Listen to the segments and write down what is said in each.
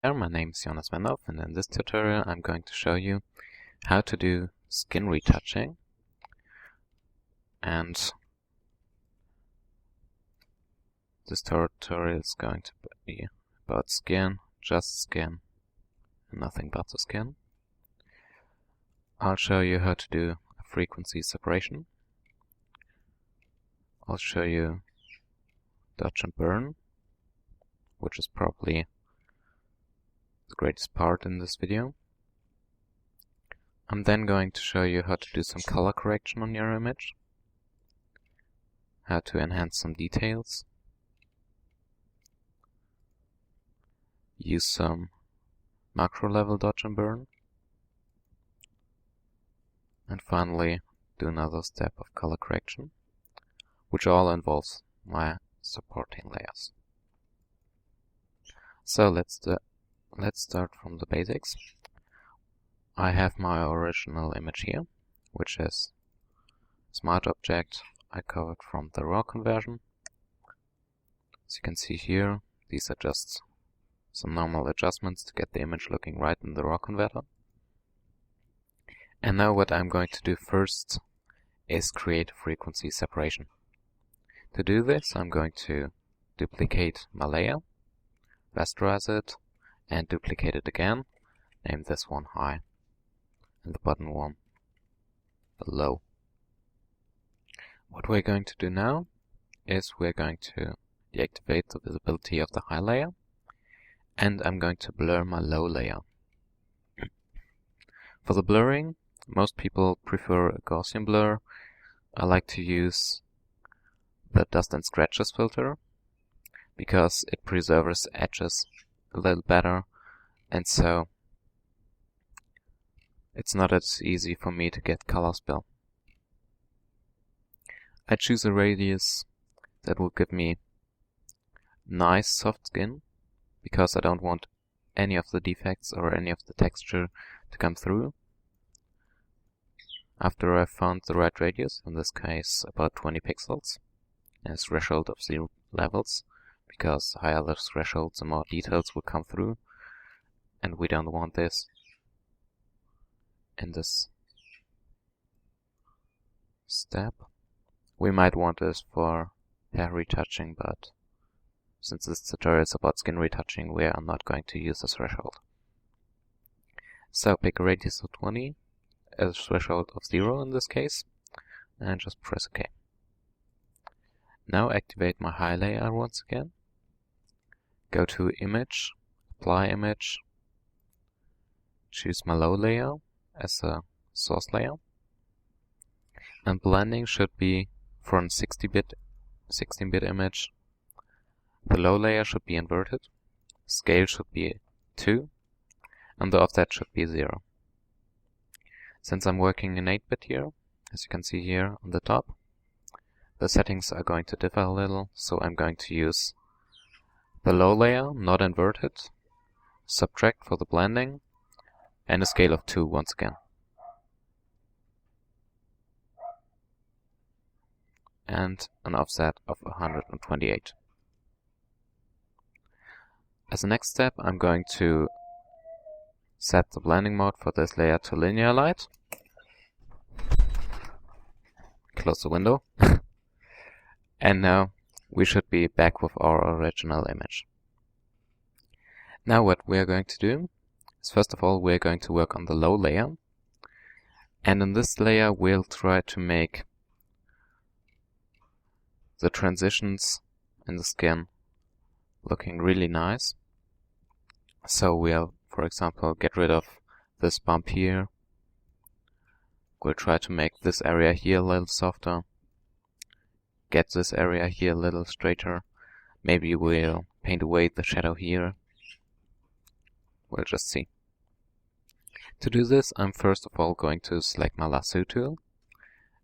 My name is Jonas Wenhoff, and in this tutorial I'm going to show you how to do skin retouching. And this tutorial is going to be about skin, just skin, and nothing but the skin. I'll show you how to do a frequency separation. I'll show you dodge and burn, which is probably the greatest part in this video. I'm then going to show you how to do some color correction on your image, how to enhance some details, use some macro level dodge and burn, and finally do another step of color correction, which all involves my supporting layers. So let's start from the basics. I have my original image here, which is a smart object I covered from the raw conversion. As you can see here, these are just some normal adjustments to get the image looking right in the raw converter. And now what I'm going to do first is create a frequency separation. To do this, I'm going to duplicate my layer, rasterize it, and duplicate it again. Name this one high and the bottom one low. What we're going to do now is we're going to deactivate the visibility of the high layer, and I'm going to blur my low layer. For the blurring, most people prefer a Gaussian blur. I like to use the dust and scratches filter because it preserves edges a little better, and so it's not as easy for me to get color spill. I choose a radius that will give me nice soft skin, because I don't want any of the defects or any of the texture to come through. After I've found the right radius, in this case about 20 pixels, and a threshold of 0 levels, because higher the threshold, the more details will come through, and we don't want this in this step. We might want this for hair retouching, but since this tutorial is about skin retouching, we are not going to use a threshold. So pick a radius of 20, a threshold of 0 in this case, and just press OK. Now activate my high layer once again. Go to Image, Apply Image, choose my low layer as a source layer, and blending should be for a 16-bit image. The low layer should be inverted, scale should be 2, and the offset should be 0. Since I'm working in 8-bit here, as you can see here on the top, the settings are going to differ a little, so I'm going to use the low layer, not inverted, subtract for the blending, and a scale of 2 once again. And an offset of 128. As a next step, I'm going to set the blending mode for this layer to linear light. Close the window. And now we should be back with our original image. Now what we're going to do is, first of all, we're going to work on the low layer. And in this layer, we'll try to make the transitions in the skin looking really nice. So we'll, for example, get rid of this bump here. We'll try to make this area here a little softer. Get this area here a little straighter. Maybe we'll paint away the shadow here. We'll just see. To do this, I'm first of all going to select my lasso tool,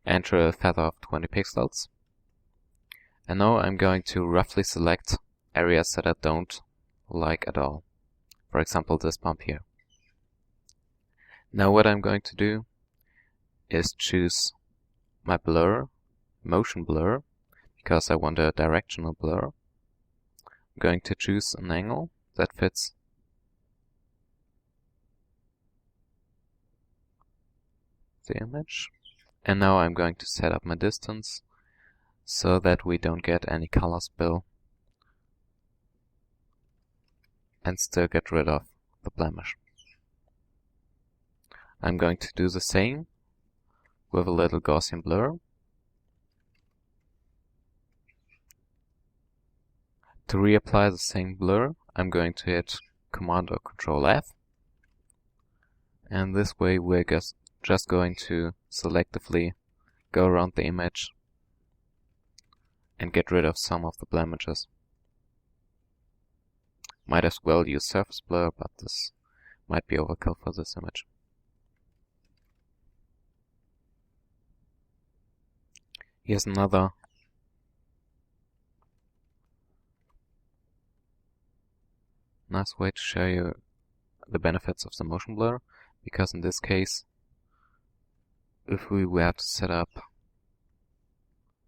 enter a feather of 20 pixels, and now I'm going to roughly select areas that I don't like at all. For example, this bump here. Now what I'm going to do is choose my blur, motion blur, because I want a directional blur. I'm going to choose an angle that fits the image. And now I'm going to set up my distance so that we don't get any color spill and still get rid of the blemish. I'm going to do the same with a little Gaussian blur. To reapply the same blur, I'm going to hit Command or Control F. And this way we're just going to selectively go around the image and get rid of some of the blemishes. Might as well use surface blur, but this might be overkill for this image. Here's another nice way to show you the benefits of the motion blur, because in this case, if we were to set up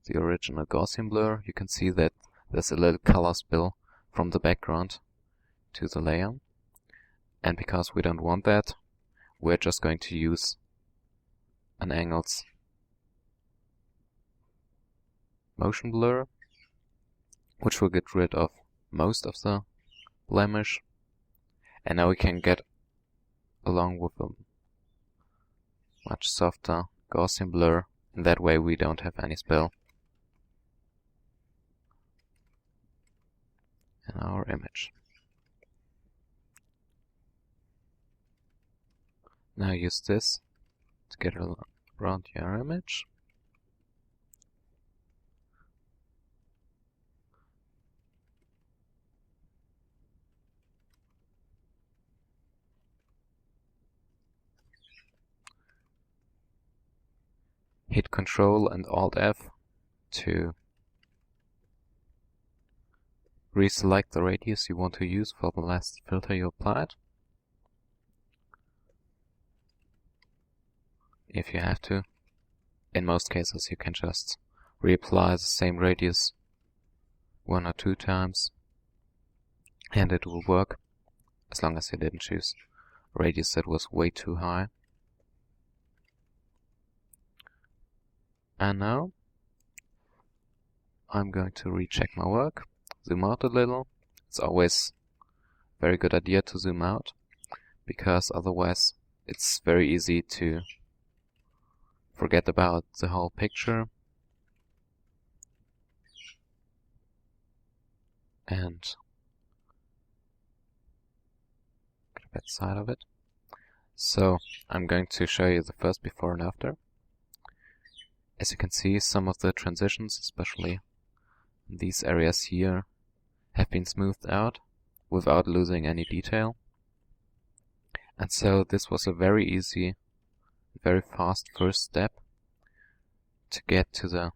the original Gaussian blur, you can see that there's a little color spill from the background to the layer. And because we don't want that, we're just going to use an angles motion blur, which will get rid of most of the blemish. And now we can get along with a much softer Gaussian blur, and that way we don't have any spill in our image. Now use this to get around your image. Hit Ctrl and Alt F to reselect the radius you want to use for the last filter you applied. If you have to. In most cases you can just reapply the same radius 1 or 2 times and it will work, as long as you didn't choose a radius that was way too high. And now I'm going to recheck my work, zoom out a little. It's always a very good idea to zoom out, because otherwise it's very easy to forget about the whole picture and get a bad side of it. So I'm going to show you the first before and after. As you can see, some of the transitions, especially in these areas here, have been smoothed out without losing any detail. And so this was a very easy, very fast first step to get to the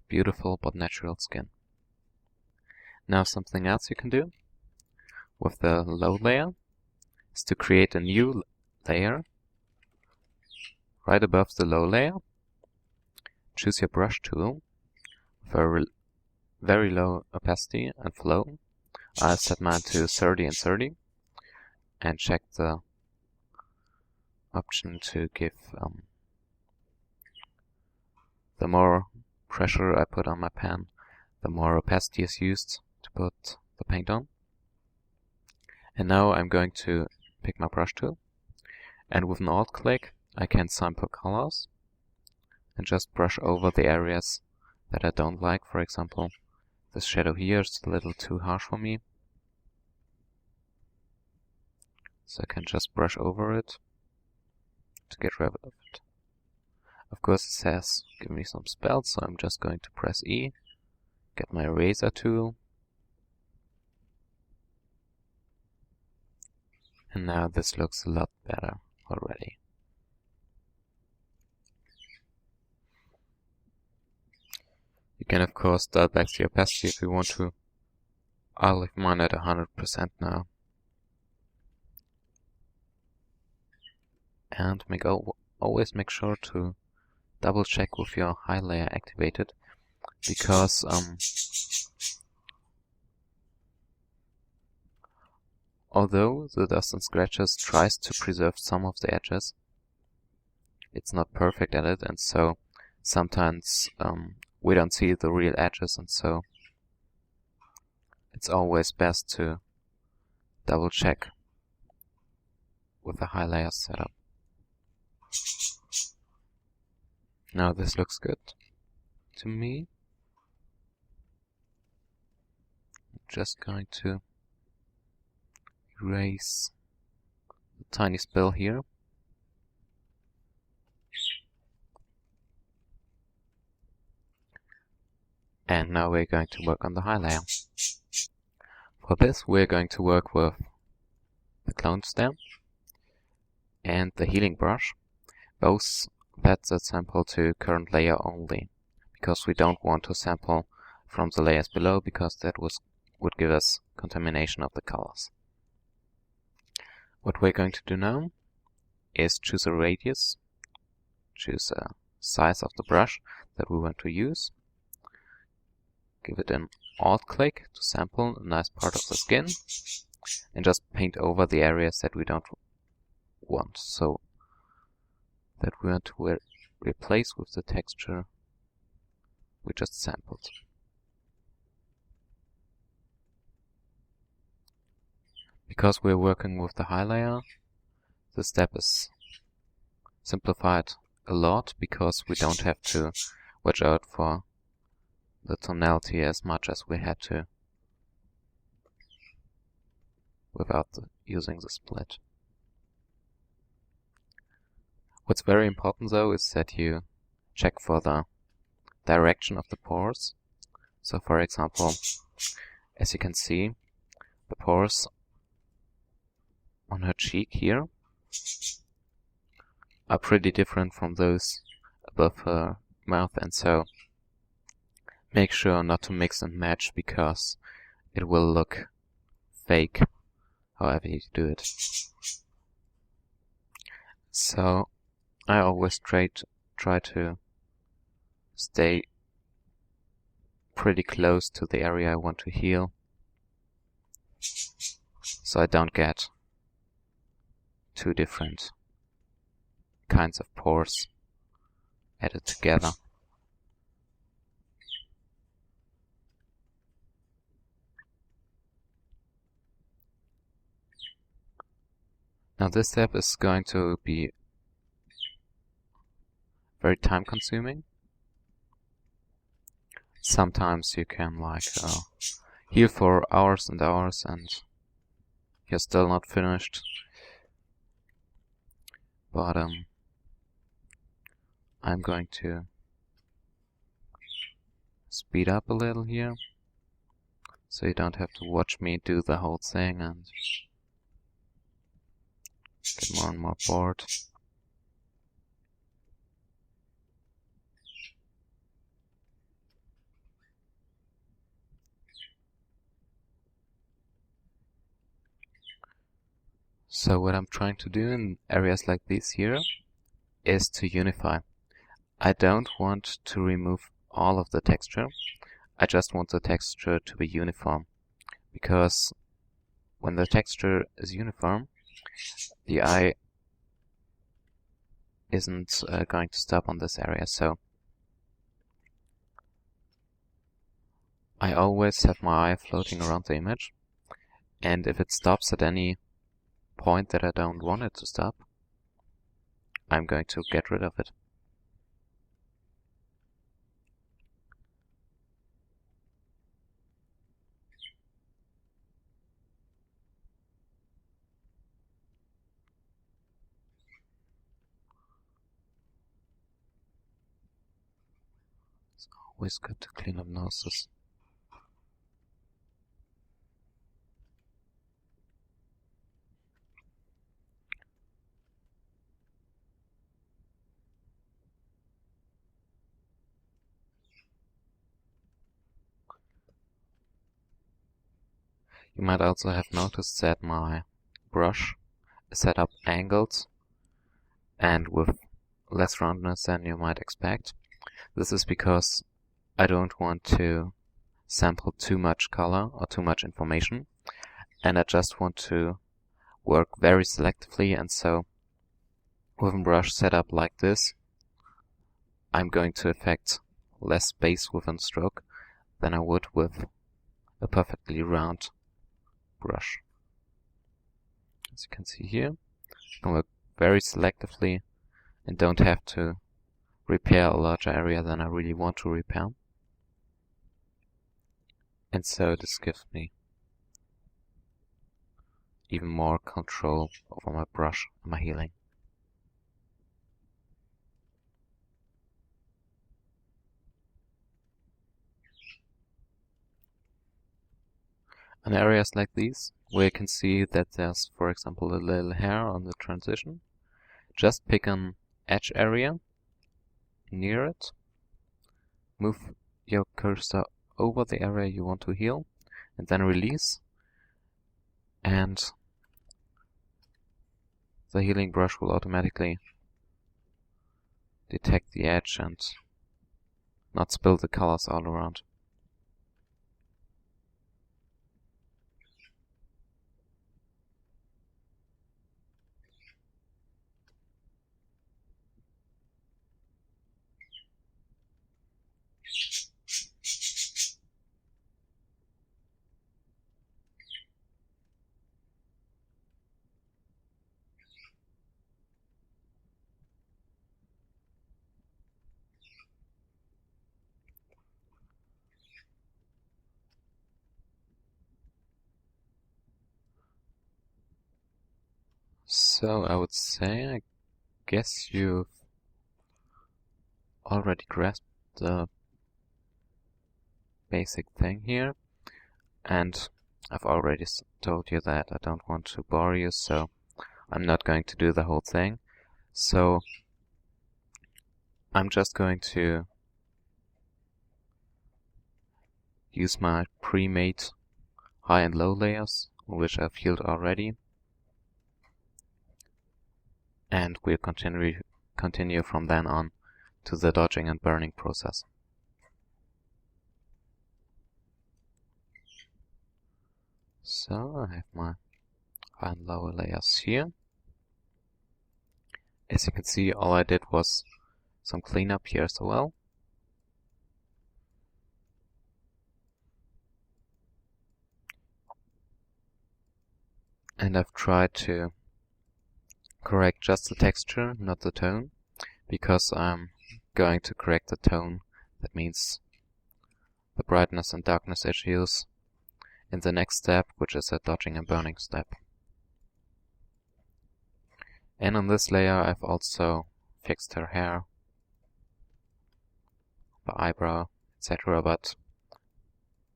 beautiful but natural skin. Now something else you can do with the low layer is to create a new layer right above the low layer. Choose your brush tool for very low opacity and flow. I'll set mine to 30 and 30 and check the option to give the more pressure I put on my pen, the more opacity is used to put the paint on. And now I'm going to pick my brush tool, and with an alt click I can sample colors and just brush over the areas that I don't like. For example, this shadow here is a little too harsh for me, so I can just brush over it to get rid of it. Of course it says give me some spells, so I'm just going to press E, get my eraser tool, and now this looks a lot better already. You can of course dial back the opacity if you want to. I'll leave mine at 100% now. And always make sure to double check with your high layer activated, because although the dust and scratches tries to preserve some of the edges, it's not perfect at it, and so sometimes we don't see the real edges, and so it's always best to double check with the high layer setup. Now this looks good to me. I'm just going to erase the tiny spill here. And now we're going to work on the high layer. For this we're going to work with the clone stamp and the healing brush. Both that sample to current layer only, because we don't want to sample from the layers below, because that would give us contamination of the colors. What we're going to do now is choose a radius, choose a size of the brush that we want to use, give it an alt click to sample a nice part of the skin, and just paint over the areas that we don't want, so that we want to replace with the texture we just sampled. Because we're working with the high layer, the step is simplified a lot, because we don't have to watch out for the tonality as much as we had to without using the split. What's very important though is that you check for the direction of the pores. So for example, as you can see, the pores on her cheek here are pretty different from those above her mouth, and so make sure not to mix and match, because it will look fake however you do it. So I always try to stay pretty close to the area I want to heal, so I don't get two different kinds of pores added together. Now this step is going to be very time consuming. Sometimes you can heal for hours and hours and you're still not finished. But I'm going to speed up a little here, so you don't have to watch me do the whole thing and get more and more bored. So what I'm trying to do in areas like this here is to unify. I don't want to remove all of the texture. I just want the texture to be uniform, because when the texture is uniform, the eye isn't going to stop on this area. So I always have my eye floating around the image, and if it stops at any point that I don't want it to stop, I'm going to get rid of it. It's always good to clean up noses. You might also have noticed that my brush is set up angled and with less roundness than you might expect. This is because I don't want to sample too much color or too much information, and I just want to work very selectively, and so with a brush set up like this, I'm going to affect less space with a stroke than I would with a perfectly round brush. As you can see here, you can work very selectively and don't have to repair a larger area than I really want to repair. And so this gives me even more control over my brush and my healing. In areas like these, where you can see that there's, for example, a little hair on the transition, just pick an edge area near it, move your cursor over the area you want to heal, and then release, and the healing brush will automatically detect the edge and not spill the colors all around. So I would say, I guess you've already grasped the basic thing here, and I've already told you that I don't want to bore you, so I'm not going to do the whole thing. So I'm just going to use my pre-made high and low layers, which I've healed already, and we'll continue from then on to the dodging and burning process. So I have my high and lower layers here. As you can see, all I did was some cleanup here as well. And I've tried to correct just the texture, not the tone, because I'm going to correct the tone. That means the brightness and darkness issues in the next step, which is a dodging and burning step. And on this layer I've also fixed her hair, the eyebrow, etc. But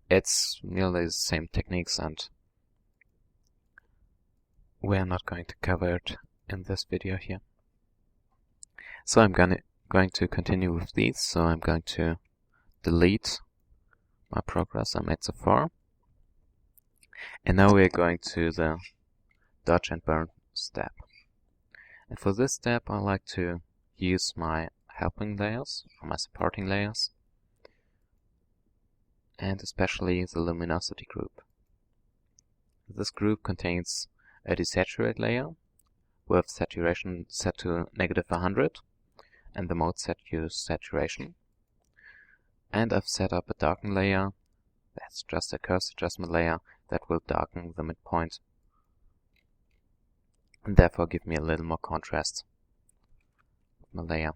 it's nearly the same techniques and we're not going to cover it in this video here. So I'm going to continue with these, so I'm going to delete my progress I made so far. And now we're going to the dodge and burn step. And for this step I like to use my helping layers, or my supporting layers, and especially the luminosity group. This group contains a desaturate layer with saturation set to -100 and the mode set to saturation. And I've set up a darken layer, that's just a cursor adjustment layer that will darken the midpoint and therefore give me a little more contrast with my layer.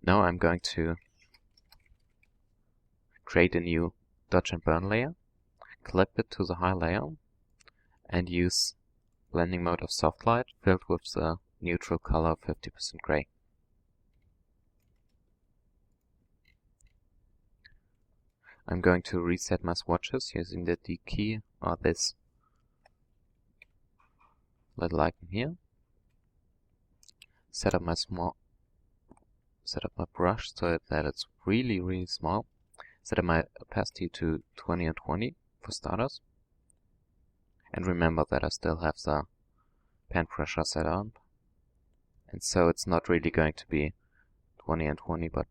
Now I'm going to create a new dodge and burn layer, clip it to the high layer, and use blending mode of soft light filled with the neutral color 50% gray. I'm going to reset my swatches using the D key or this little icon here. Set up my brush so that it's really small. Set up my opacity to 20 and 20 for starters. And remember that I still have the pen pressure set up. And so it's not really going to be 20 and 20, but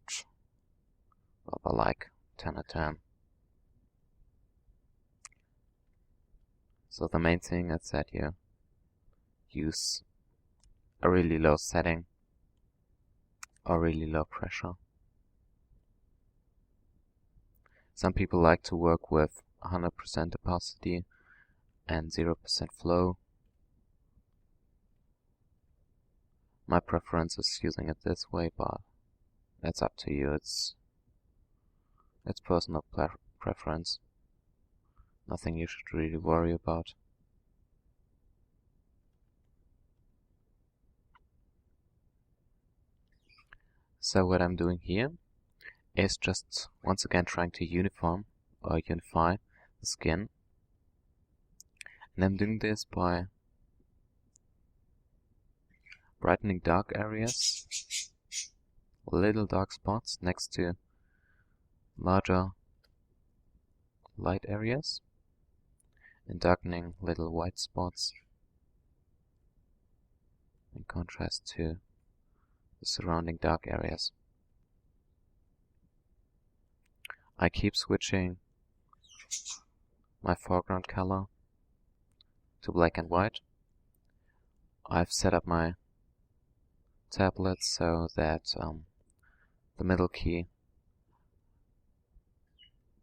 rather like 10 and 10. So the main thing is that you use a really low setting or really low pressure. Some people like to work with 100% opacity and 0% flow. My preference is using it this way, but that's up to you. It's personal preference. Nothing you should really worry about. So what I'm doing here is just once again trying to unify the skin. And I'm doing this by brightening dark areas, little dark spots next to larger light areas, and darkening little white spots in contrast to the surrounding dark areas. I keep switching my foreground color to black and white. I've set up my tablet so that the middle key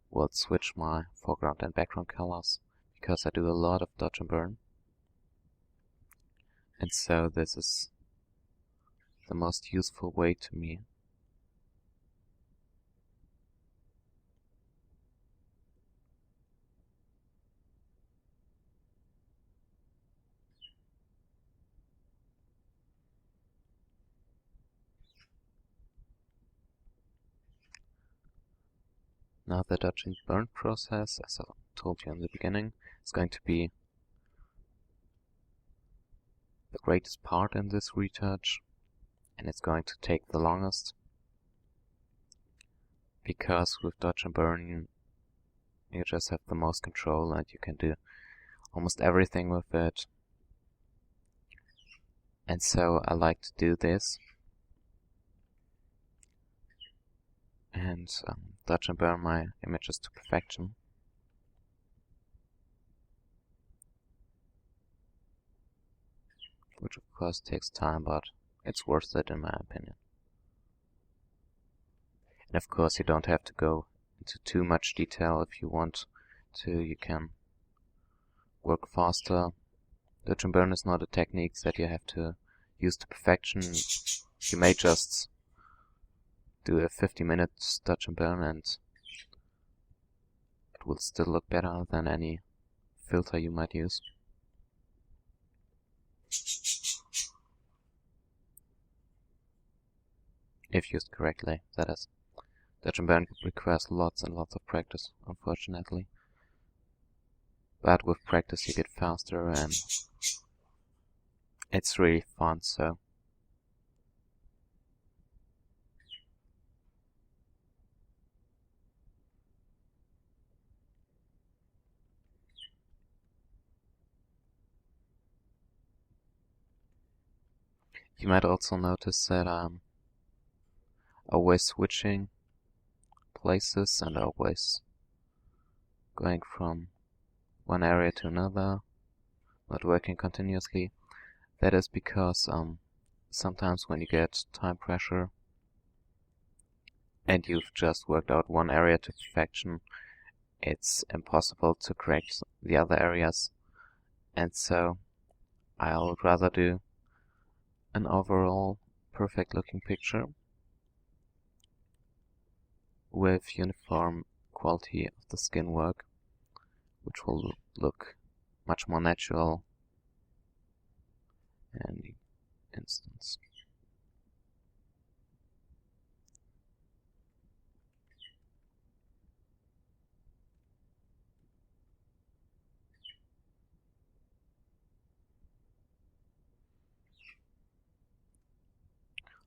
will switch my foreground and background colors, because I do a lot of dodge and burn. And so this is the most useful way to me. Now the dodge and burn process, as I told you in the beginning, is going to be the greatest part in this retouch, and it's going to take the longest, because with dodge and burn you just have the most control and you can do almost everything with it. And so I like to do this and dodge and burn my images to perfection. Which of course takes time, but it's worth it in my opinion. And of course you don't have to go into too much detail if you want to. You can work faster. Dodge and burn is not a technique that you have to use to perfection. You may just do a 50-minute dodge and burn and it will still look better than any filter you might use. If used correctly, that is. Dodge and burn requires lots and lots of practice, unfortunately. But with practice you get faster and it's really fun, so. You might also notice that I'm always switching places and always going from one area to another, not working continuously. That is because sometimes when you get time pressure and you've just worked out one area to perfection, it's impossible to correct the other areas, and so I'll rather do an overall perfect looking picture with uniform quality of the skin work, which will look much more natural in the instance.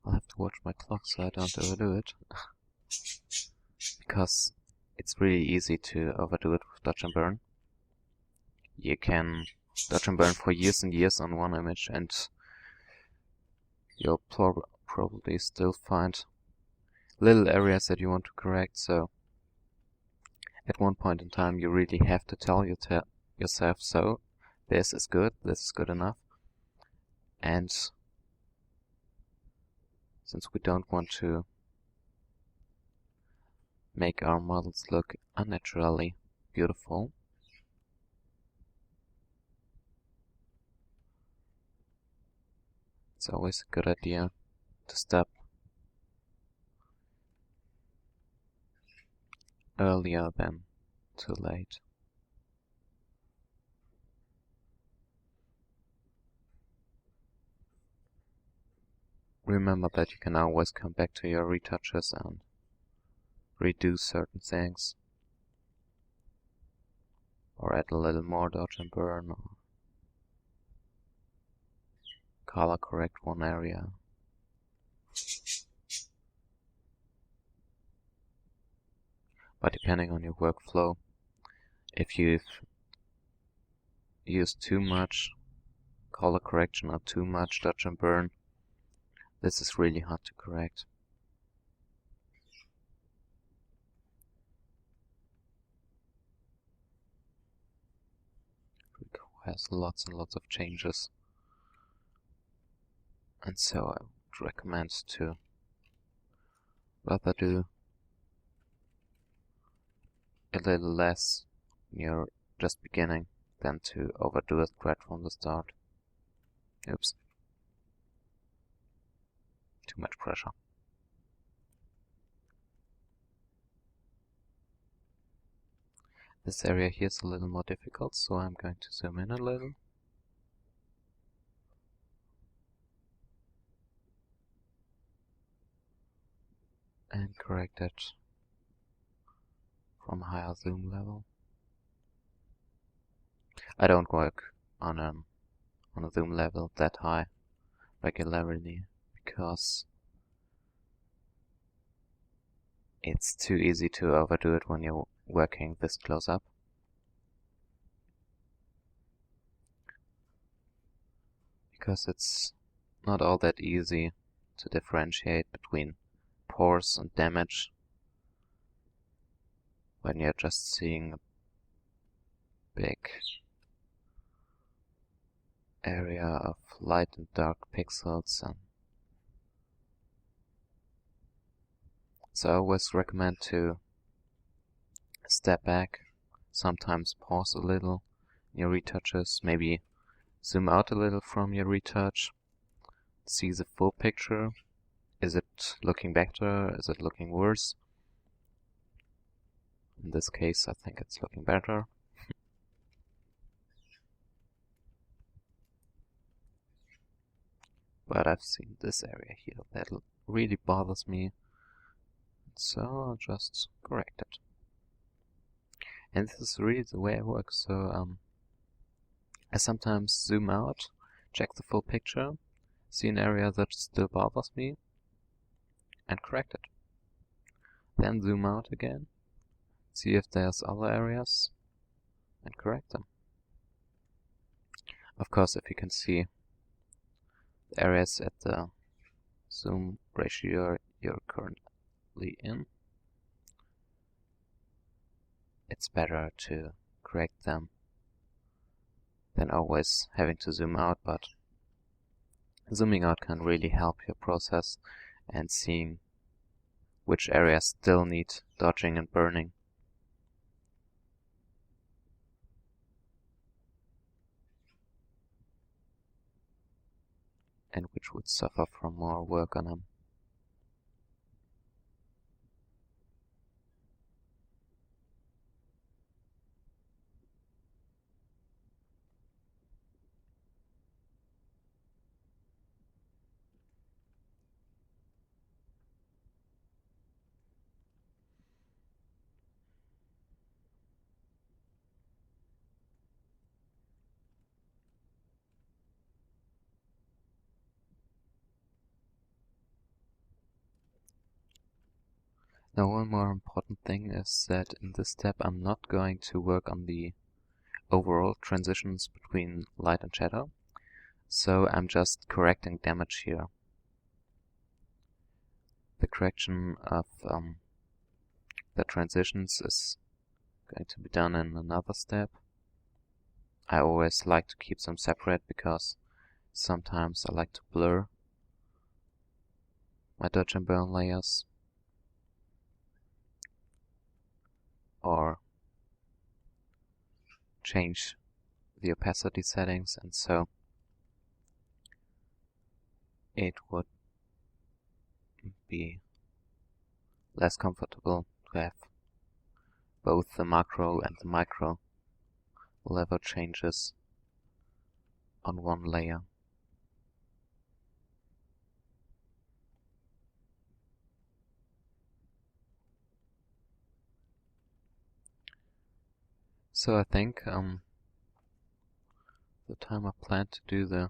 I'll have to watch my clock so I don't overdo it. Because it's really easy to overdo it with dodge and burn. You can dodge and burn for years and years on one image and you'll probably still find little areas that you want to correct, so at one point in time you really have to tell yourself, so this is good enough, and since we don't want to make our models look unnaturally beautiful. It's always a good idea to step earlier than too late. Remember that you can always come back to your retouches and redo certain things, or add a little more dodge and burn, or color correct one area. But depending on your workflow, if you've used too much color correction or too much dodge and burn, this is really hard to correct. It requires lots and lots of changes. And so I would recommend to rather do a little less when you're just beginning than to overdo it right from the start. Oops. Too much pressure. This area here is a little more difficult, so I'm going to zoom in a little. And correct it from a higher zoom level. I don't work on a zoom level that high regularly because it's too easy to overdo it when you're working this close up. Because it's not all that easy to differentiate between pores and damage when you're just seeing a big area of light and dark pixels. And so I always recommend to step back, sometimes pause a little in your retouches, maybe zoom out a little from your retouch, see the full picture. Is it looking better? Is it looking worse? In this case, I think it's looking better. But I've seen this area here that really bothers me, so I'll just correct it. And this is really the way I work, so I sometimes zoom out, check the full picture, see an area that still bothers me, and correct it. Then zoom out again, see if there's other areas, and correct them. Of course, if you can see the areas at the zoom ratio you're currently in, it's better to correct them than always having to zoom out, but zooming out can really help your process and seeing which areas still need dodging and burning. And which would suffer from more work on them. Now, one more important thing is that in this step I'm not going to work on the overall transitions between light and shadow, so I'm just correcting damage here. The correction of the transitions is going to be done in another step. I always like to keep them separate because sometimes I like to blur my dodge and burn layers, or change the opacity settings, and so it would be less comfortable to have both the macro and the micro level changes on one layer. So I think the time I planned to do the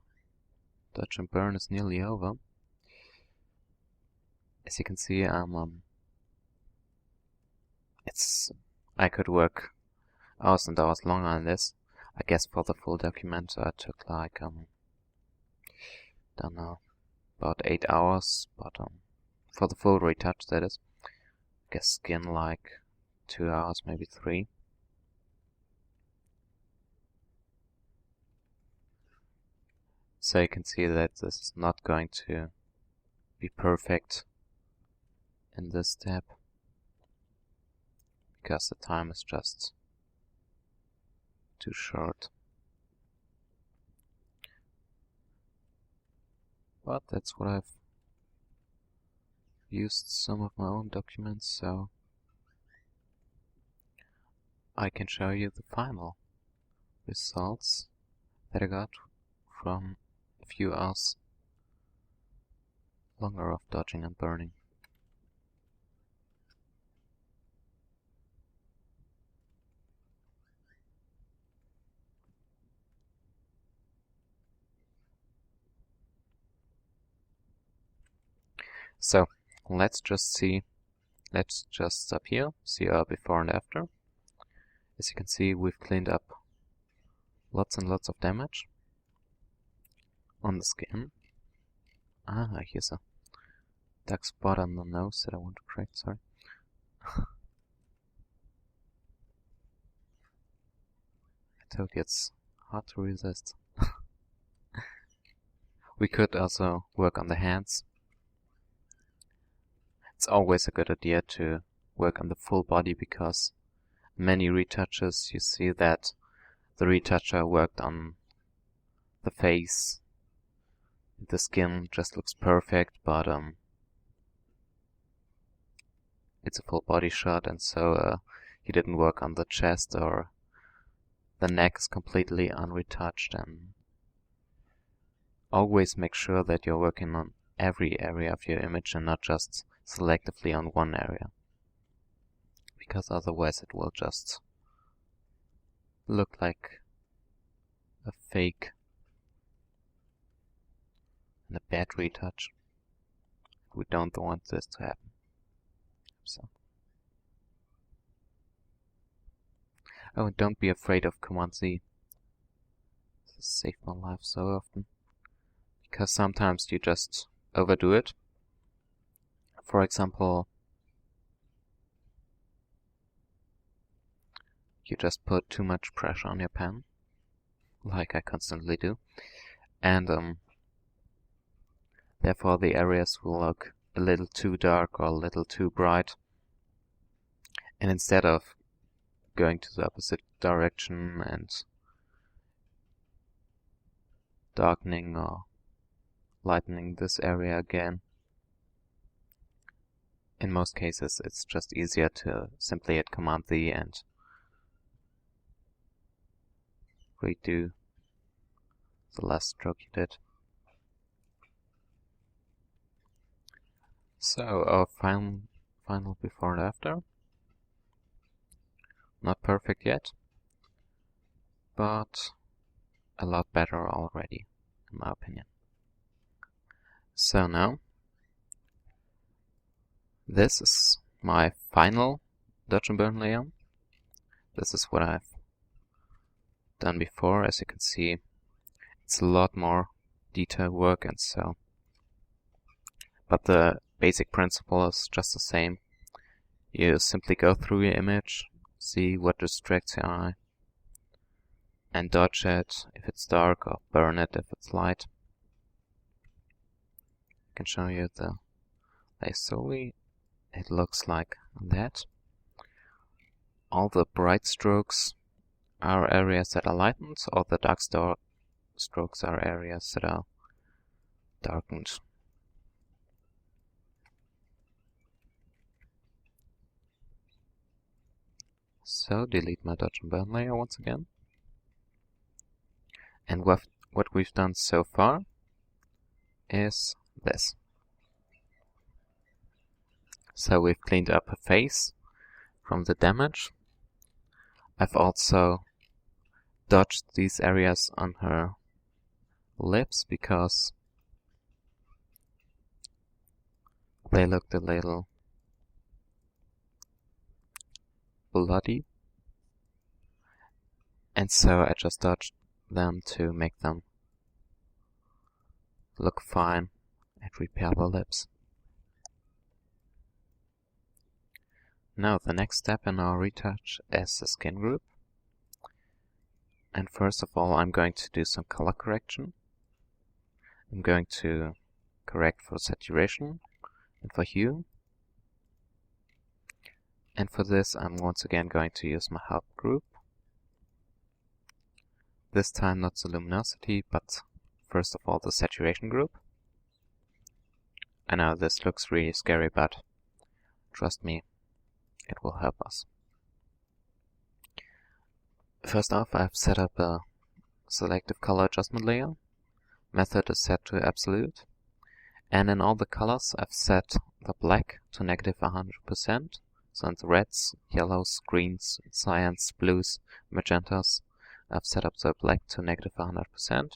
dodge and burn is nearly over. As you can see, I could work hours and hours longer on this. I guess for the full document I took like don't know, about 8 hours, but for the full retouch, that is. I guess skin like 2 hours, maybe 3. So you can see that this is not going to be perfect in this step, because the time is just too short. But that's what I've used some of my own documents, so I can show you the final results that I got from a few hours longer of dodging and burning. So let's just stop here, see our before and after. As you can see, we've cleaned up lots and lots of damage on the skin. Here's a dark spot on the nose that I want to correct, sorry. I told you it's hard to resist. We could also work on the hands. It's always a good idea to work on the full body, because many retouches you see that the retoucher worked on the face. The skin just looks perfect, but it's a full body shot, and so he didn't work on the chest, or the neck is completely unretouched. And always make sure that you're working on every area of your image and not just selectively on one area, because otherwise it will just look like a fake and a bad retouch. We don't want this to happen. So. Oh, and don't be afraid of Command Z. This has saved my life so often, because sometimes you just overdo it. For example, you just put too much pressure on your pen, like I constantly do, and therefore the areas will look a little too dark or a little too bright. And instead of going to the opposite direction and darkening or lightening this area again, in most cases it's just easier to simply hit Command Z and redo the last stroke you did. So our final before and after. Not perfect yet, but a lot better already, in my opinion. So now, this is my final dodge and burn layer. This is what I've done before. As you can see, it's a lot more detail work, and so. But the basic principle is just the same. You simply go through your image, see what distracts your eye, and dodge it if it's dark, or burn it if it's light. I can show you the apply solely, it looks like that. All the bright strokes are areas that are lightened, all the dark strokes are areas that are darkened. So delete my dodge and burn layer once again. And what we've done so far is this. So we've cleaned up her face from the damage. I've also dodged these areas on her lips because they looked a little bloody. And so I just dodged them to make them look fine and repair the lips. Now the next step in our retouch is the skin group. And first of all, I'm going to do some color correction. I'm going to correct for saturation and for hue. And for this, I'm once again going to use my help group. This time not the luminosity, but first of all the saturation group. I know this looks really scary, but trust me, it will help us. First off, I've set up a selective color adjustment layer. Method is set to absolute. And in all the colors, I've set the black to negative 100%. So in the reds, yellows, greens, cyans, blues, magentas, I've set up the black to negative 100%.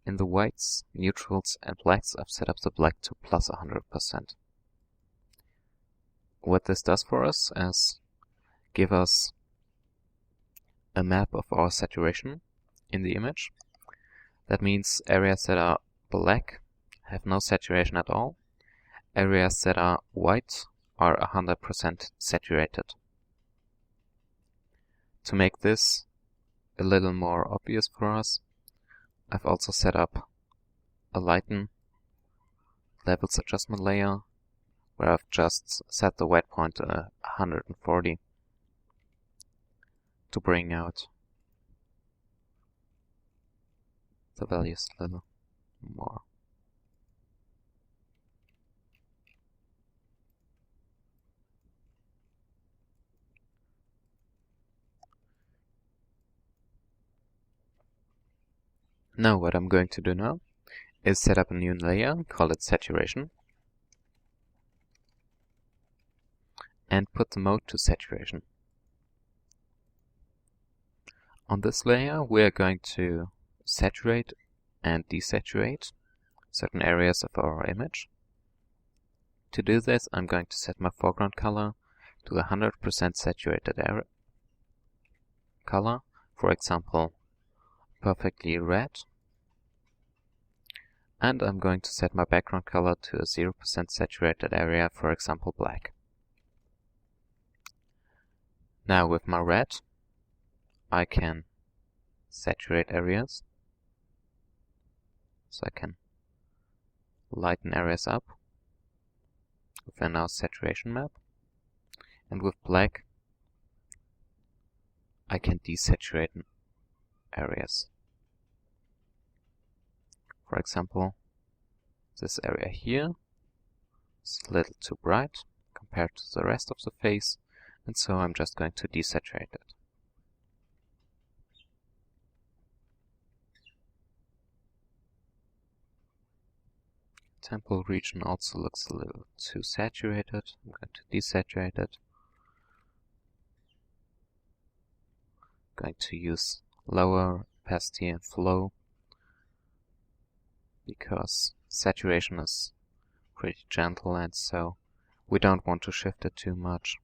In the whites, neutrals, and blacks, I've set up the black to plus 100%. What this does for us is give us a map of our saturation in the image. That means areas that are black have no saturation at all. Areas that are white are 100% saturated. To make this a little more obvious for us, I've also set up a lighten levels adjustment layer where I've just set the white point to 140 to bring out the values a little more. Now what I'm going to do now is set up a new layer, call it saturation, and put the mode to saturation. On this layer we are going to saturate and desaturate certain areas of our image. To do this, I'm going to set my foreground color to 100% saturated color, for example perfectly red. And I'm going to set my background color to a 0% saturated area, for example black. Now with my red, I can saturate areas. So I can lighten areas up within our saturation map. And with black, I can desaturate areas. For example, this area here is a little too bright compared to the rest of the face, and so I'm just going to desaturate it. Temple region also looks a little too saturated. I'm going to desaturate it. I'm going to use lower opacity and flow because saturation is pretty gentle and so we don't want to shift it too much.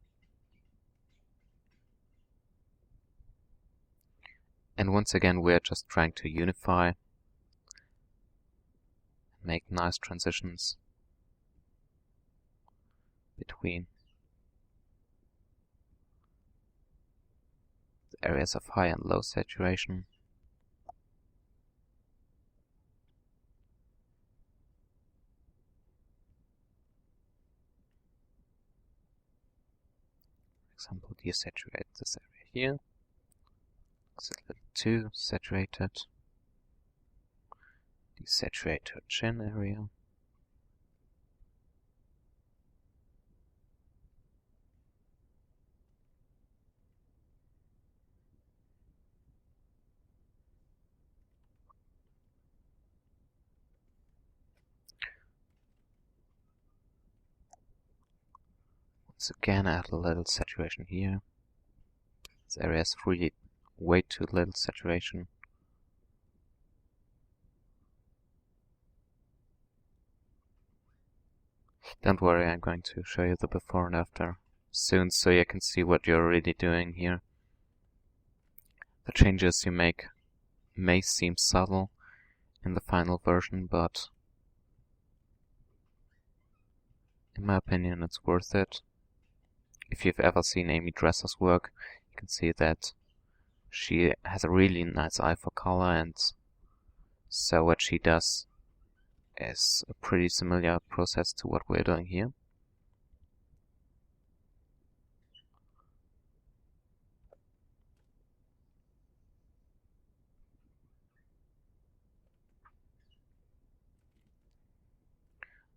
And once again we are just trying to unify, make nice transitions between the areas of high and low saturation. example, desaturate this area here. It's a little too saturated. Desaturate her chin area. Once again, add a little saturation here. This area has really way too little saturation. Don't worry, I'm going to show you the before and after soon, so you can see what you're really doing here. The changes you make may seem subtle in the final version, but in my opinion it's worth it. If you've ever seen Amy Dresser's work, you can see that she has a really nice eye for color, and so what she does is a pretty similar process to what we're doing here.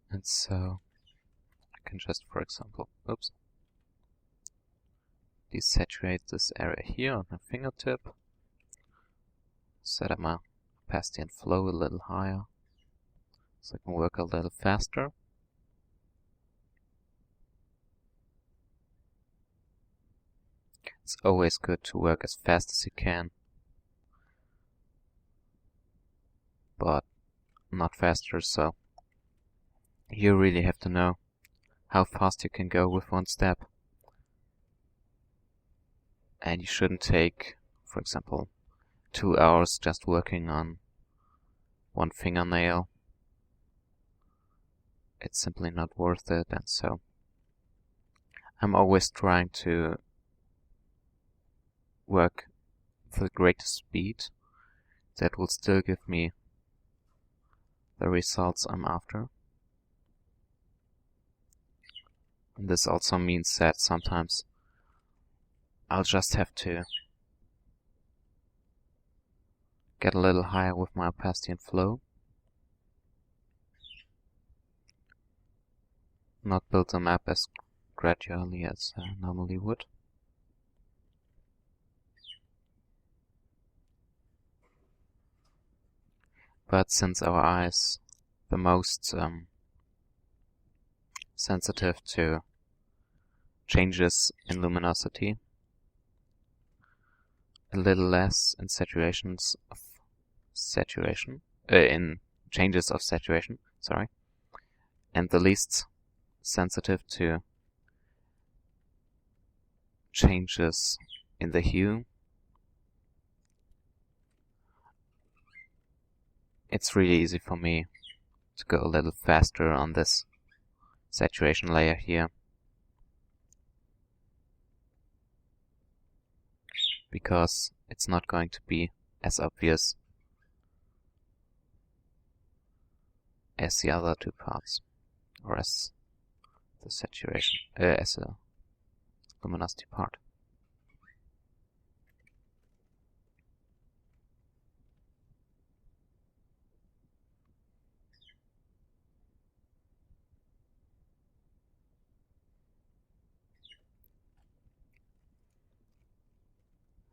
And so I can just, for example, desaturate this area here on my fingertip. Set up my opacity and flow a little higher, so I can work a little faster. It's always good to work as fast as you can, but not faster, so you really have to know how fast you can go with one step. And you shouldn't take, for example, 2 hours just working on one fingernail. It's simply not worth it, and so I'm always trying to work with the greatest speed that will still give me the results I'm after. And this also means that sometimes I'll just have to get a little higher with my opacity and flow. Not build them up as gradually as I normally would. But since our eye is the most sensitive to changes in luminosity, a little less in saturations of saturation, in changes of saturation, sorry, and the least sensitive to changes in the hue. It's really easy for me to go a little faster on this saturation layer here, because it's not going to be as obvious as the other two parts, or as the saturation, as a luminosity part.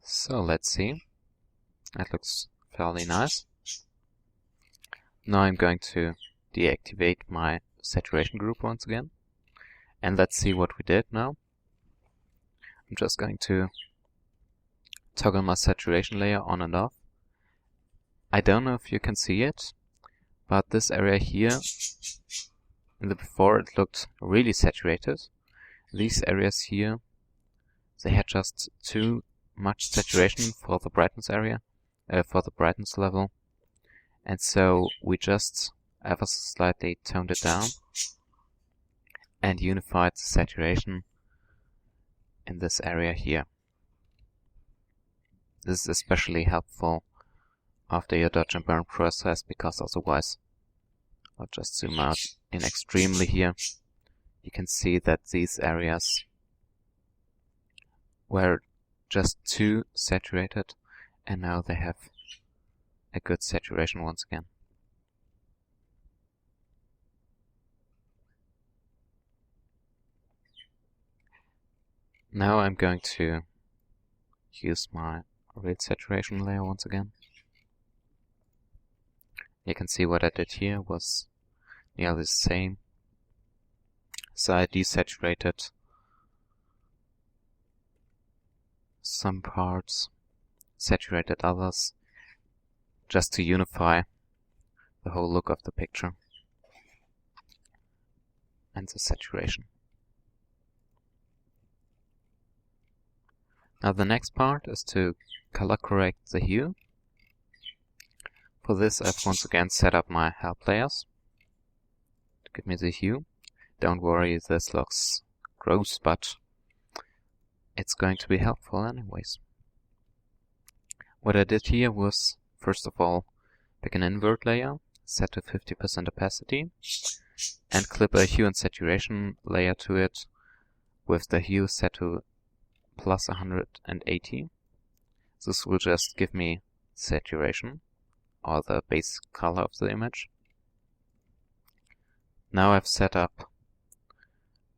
So let's see. That looks fairly nice. Now I'm going to deactivate my saturation group once again. And let's see what we did now. I'm just going to toggle my saturation layer on and off. I don't know if you can see it, but this area here, in the before it looked really saturated. These areas here, they had just too much saturation for the brightness area, for the brightness level, and so we just ever so slightly toned it down and unified the saturation in this area here. This is especially helpful after your dodge and burn process, because otherwise, I'll just zoom out in extremely here. You can see that these areas were just too saturated, and now they have a good saturation once again. Now I'm going to use my real saturation layer once again. You can see what I did here was nearly the same. So I desaturated some parts, saturated others, just to unify the whole look of the picture and the saturation. Now the next part is to color correct the hue. For this I've once again set up my help layers to give me the hue. Don't worry, this looks gross, but it's going to be helpful anyways. What I did here was, first of all, pick an invert layer, set to 50% opacity, and clip a hue and saturation layer to it with the hue set to plus 180. This will just give me saturation, or the base color of the image. Now I've set up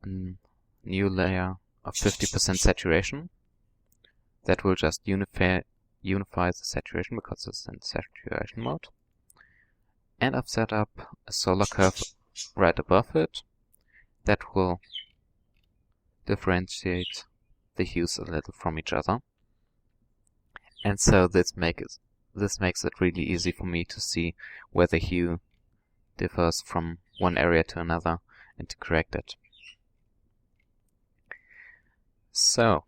a new layer of 50% saturation. That will just unify the saturation because it's in saturation mode. And I've set up a solar curve right above it that will differentiate the hues a little from each other. And so this makes it really easy for me to see where the hue differs from one area to another and to correct it. So,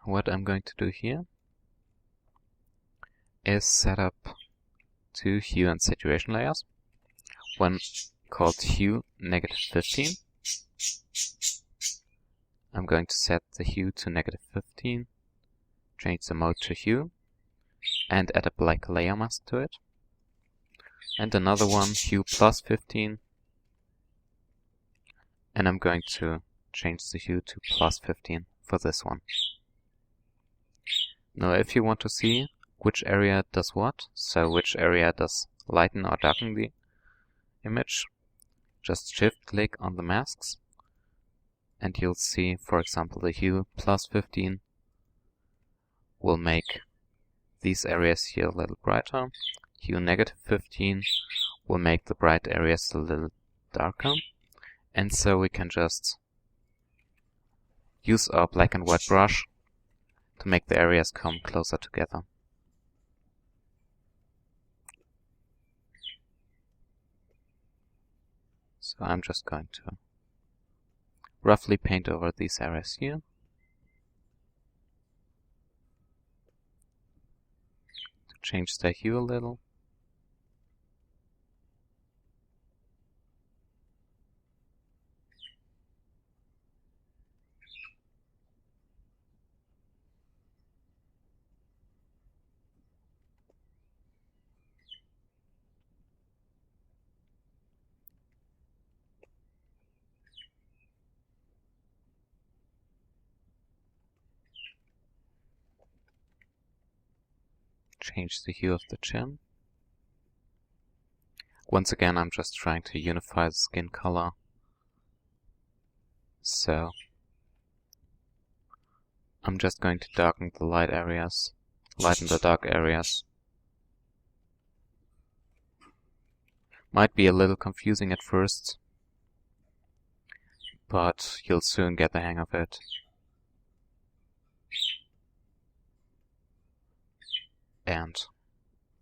what I'm going to do here is set up two hue and saturation layers. One called hue -15. I'm going to set the hue to -15, change the mode to hue, and add a black layer mask to it. And another one, hue +15, and I'm going to change the hue to +15 for this one. Now if you want to see which area does what, so which area does lighten or darken the image, just shift click on the masks and you'll see, for example, the hue +15 will make these areas here a little brighter. Hue -15 will make the bright areas a little darker. And so we can just use our black and white brush to make the areas come closer together. So I'm just going to roughly paint over these areas here. To change the hue a little. Change the hue of the chin. Once again, I'm just trying to unify the skin color. So I'm just going to darken the light areas, lighten the dark areas. Might be a little confusing at first, but you'll soon get the hang of it. And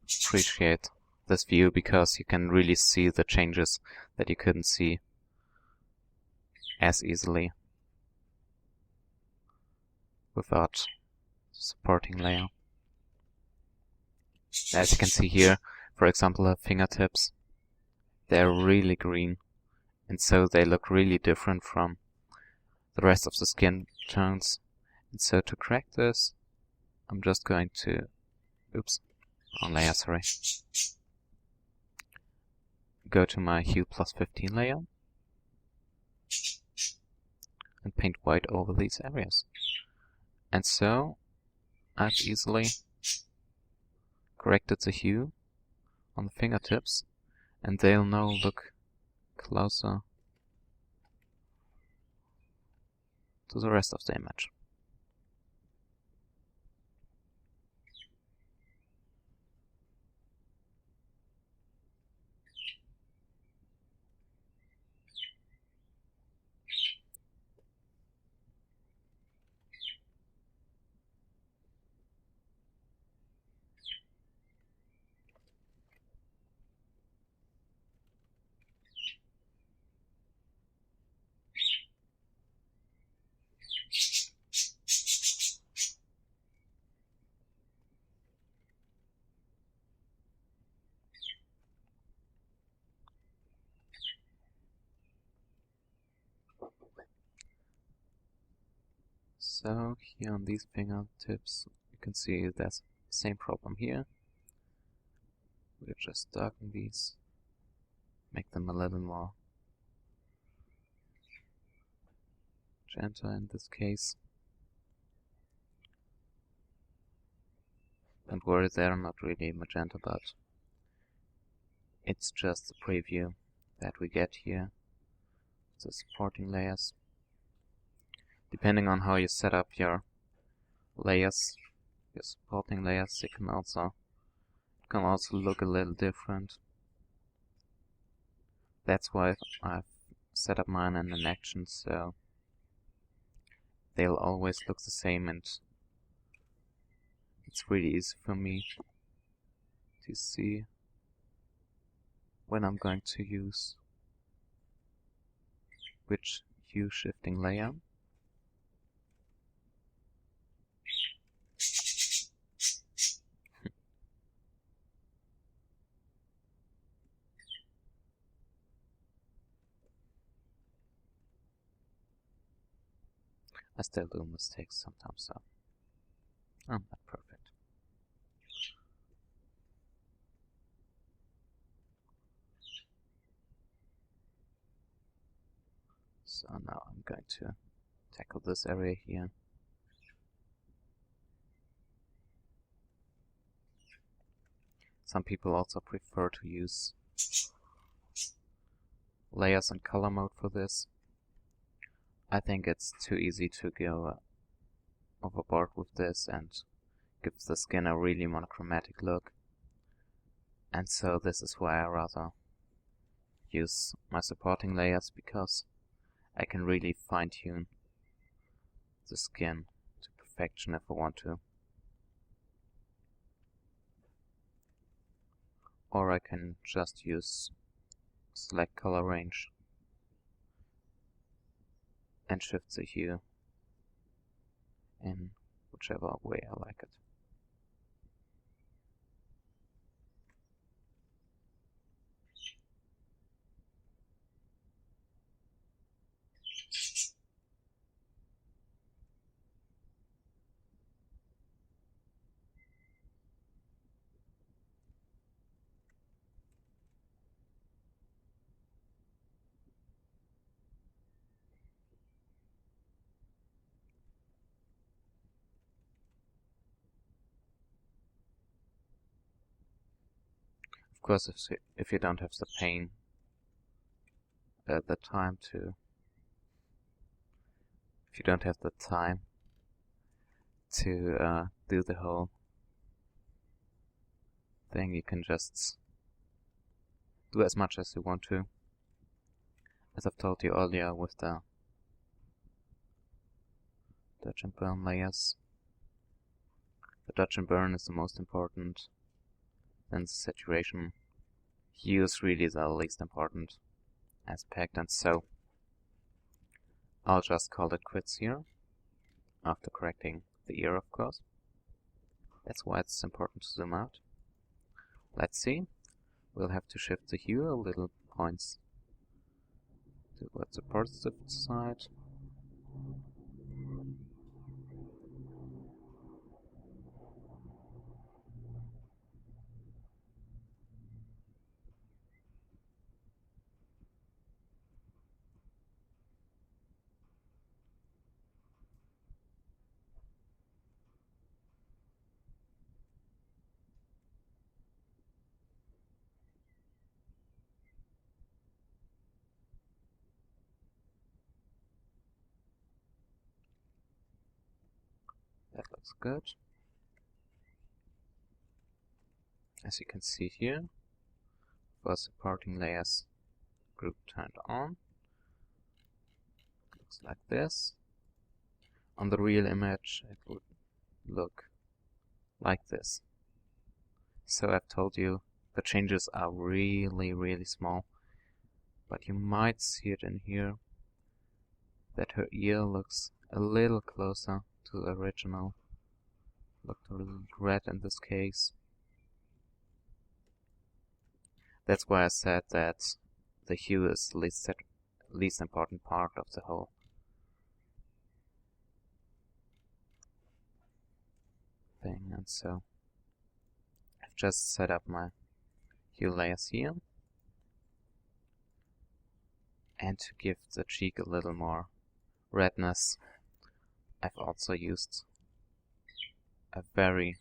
appreciate this view because you can really see the changes that you couldn't see as easily without the supporting layer. As you can see here, for example, the fingertips, they're really green, and so they look really different from the rest of the skin tones. And so to correct this, I'm just going to wrong layer, sorry. Go to my hue +15 layer and paint white over these areas. And so I've easily corrected the hue on the fingertips, and they'll now look closer to the rest of the image. So here on these fingertips, you can see there's the same problem here. We'll just darken these, make them a little more magenta in this case. Don't worry, they're not really magenta, but it's just the preview that we get here. The supporting layers. Depending on how you set up your layers, your supporting layers, it can also look a little different. That's why I've set up mine in an action, so they'll always look the same, and it's really easy for me to see when I'm going to use which hue shifting layer. I still do mistakes sometimes, so I'm not perfect. So now I'm going to tackle this area here. Some people also prefer to use layers and color mode for this. I think it's too easy to go overboard with this and gives the skin a really monochromatic look. And so this is why I rather use my supporting layers, because I can really fine-tune the skin to perfection if I want to. Or I can just use select color range and shift the hue in whichever way I like it. Of course, if you don't have the pain, if you don't have the time to do the whole thing, you can just do as much as you want to. As I've told you earlier with the dodge and burn layers, the dodge and burn is the most important, then the saturation hue is really the least important aspect, and so I'll just call it quits here, after correcting the ear, of course. That's why it's important to zoom out. Let's see. We'll have to shift the hue a little points towards the positive side. That looks good. As you can see here, for supporting layers group turned on. Looks like this. On the real image it would look like this. So I've told you the changes are really small, but you might see it in here that her ear looks a little closer to the original. Looked a little red in this case. That's why I said that the hue is the least important part of the whole thing. And so I've just set up my hue layers here. And to give the cheek a little more redness, I've also used a very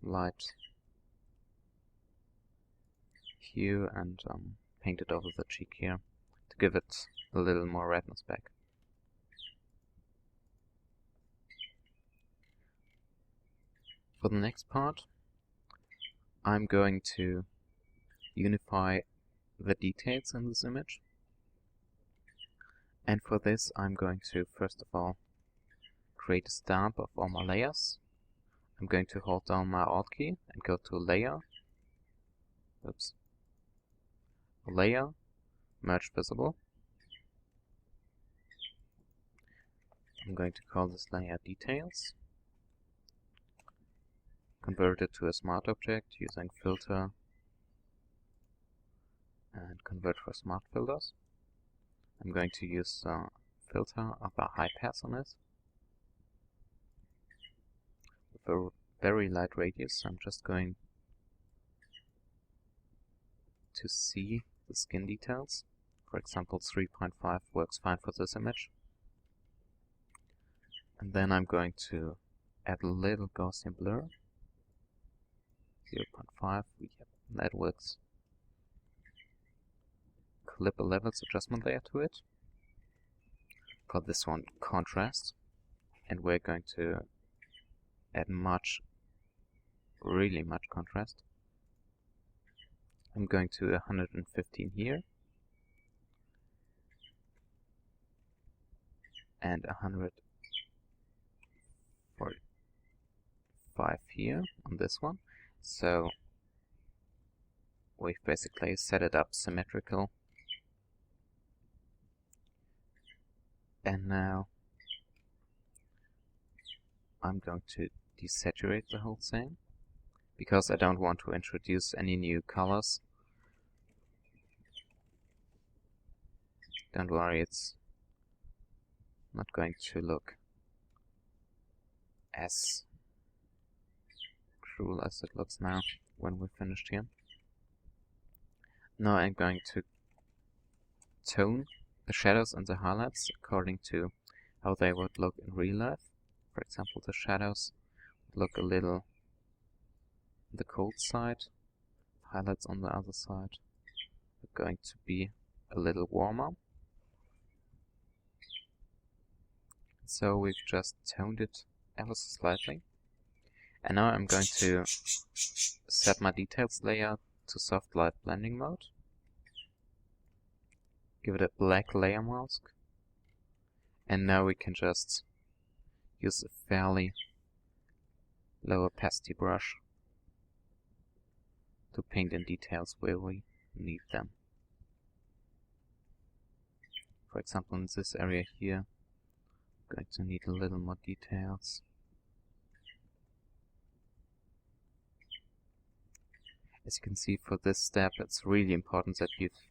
light hue and painted over the cheek here to give it a little more redness back. For the next part, I'm going to unify the details in this image. And for this I'm going to first of all create a stamp of all my layers. I'm going to hold down my Alt key and go to Layer, Layer, Merge Visible. I'm going to call this layer Details. Convert it to a smart object using Filter and Convert for Smart Filters. I'm going to use Filter of a high pass on it. With a very light radius, I'm just going to see the skin details. For example, 3.5 works fine for this image. And then I'm going to add a little Gaussian blur. 0.5, that works. Clip a levels adjustment layer to it. Call this one Contrast. And we're going to add really much contrast. I'm going to 115 here. And 145 here on this one. So we've basically set it up symmetrical. And now I'm going to desaturate the whole thing, because I don't want to introduce any new colors. Don't worry, it's not going to look as cruel as it looks now when we're finished here. Now I'm going to tone the shadows and the highlights according to how they would look in real life. For example, the shadows would look a little on the cold side, highlights on the other side are going to be a little warmer. So we've just toned it ever so slightly. And now I'm going to set my details layer to soft light blending mode. Give it a black layer mask. And now we can just use a fairly low opacity brush to paint in details where we need them. For example, in this area here, I'm going to need a little more details. As you can see, for this step it's really important that you've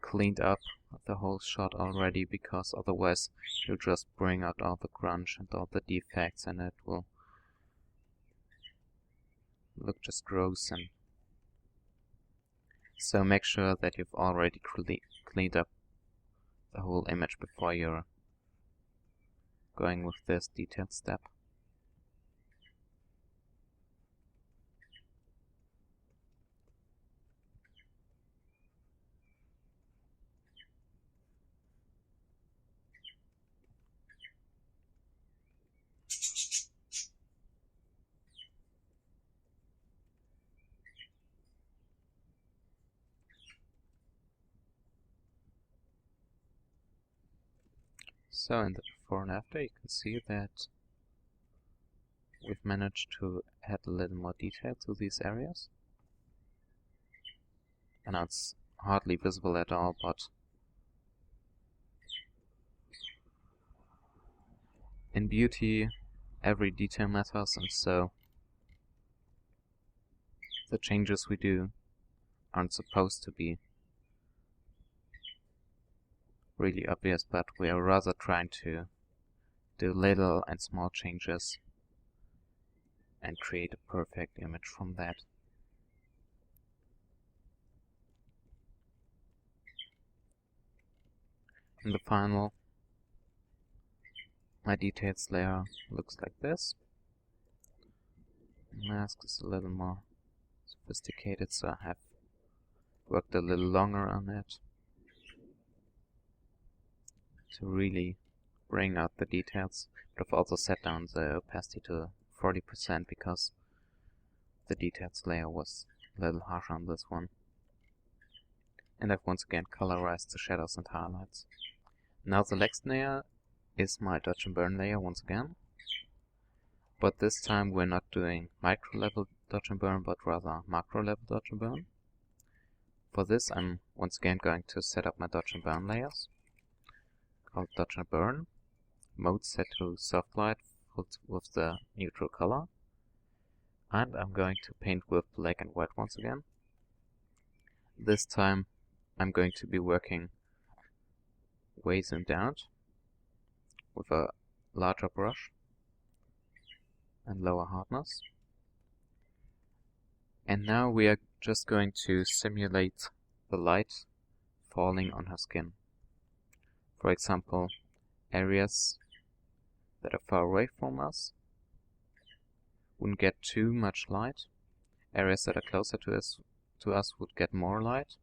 cleaned up the whole shot already, because otherwise you'll just bring out all the grunge and all the defects and it will look just gross. And so make sure that you've already cleaned up the whole image before you're going with this detailed step. So in the before and after, you can see that we've managed to add a little more detail to these areas. And now it's hardly visible at all, but in beauty, every detail matters, and so the changes we do aren't supposed to be really obvious, but we are rather trying to do little and small changes and create a perfect image from that. In the final, my details layer looks like this. The mask is a little more sophisticated, so I have worked a little longer on it to really bring out the details. But I've also set down the opacity to 40% because the details layer was a little harsh on this one. And I've once again colorized the shadows and highlights. Now the next layer is my dodge and burn layer once again. But this time we're not doing micro level dodge and burn, but rather macro level dodge and burn. For this I'm once again going to set up my dodge and burn layers, called dodge and burn. Mode set to soft light with the neutral color. And I'm going to paint with black and white once again. This time I'm going to be working way zoomed out with a larger brush and lower hardness. And now we are just going to simulate the light falling on her skin. For example, areas that are far away from us wouldn't get too much light. Areas that are closer to us would get more light.